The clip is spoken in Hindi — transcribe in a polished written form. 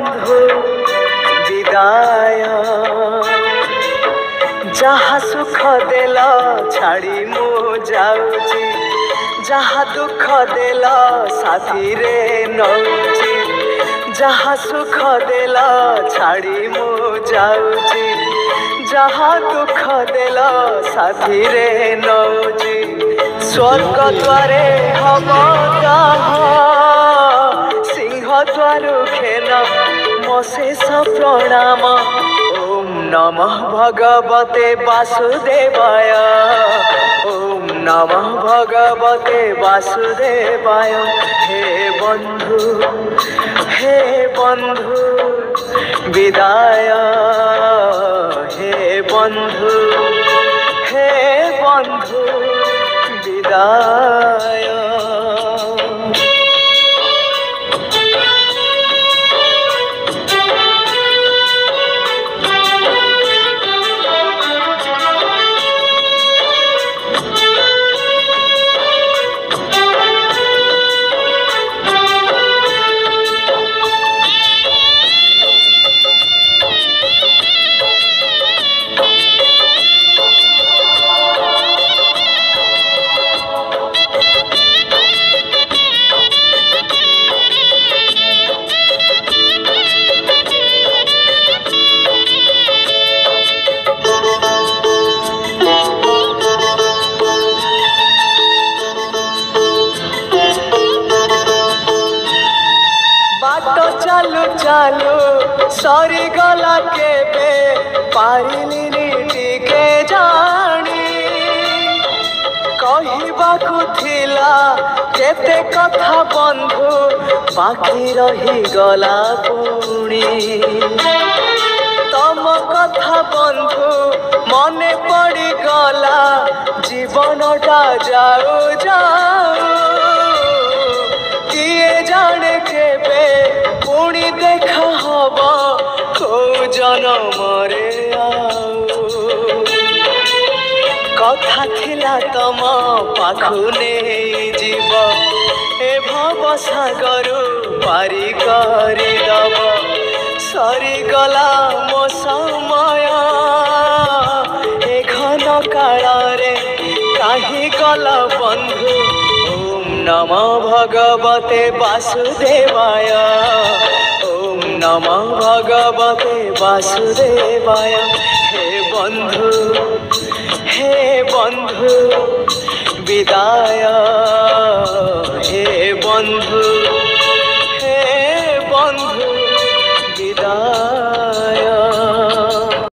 बंधु विदाय जहा सुख देल छाड़ी मु जाऊची जहा दुख देल साथी रे नौची जहा सुख देल छाड़ी मु जाऊची जहा दुख देल साथी रे नौची स्वर्ग द्वारे हम सिंह द्वार खेन मो शेष प्रणाम ओम नमः भगवते वासुदेवाय ओम नमः भगवते वासुदेवाय हे बंधु विदाय हे बंधु विदाय चालू चालू सरी गला केबे पारिलिनी टिके जानी कहिबाकु थिला केते कथा बंधु बाकी रही गला पुणी तम कथा बंधु मने पड़ी गला जीवनटा जाऊ जाऊ किए जाने केबे पुणी देखा हबा को जन्म रे कथा थिला तम पाखु नहीं जीव ए भव सागर पारी करी दब सरी गला मो समय ए घन काल रे काहे गला बंधु नमो भगवते वासुदेवाय ओम नमो भगवते वासुदेवाय हे बंधु विदाय हे बंधु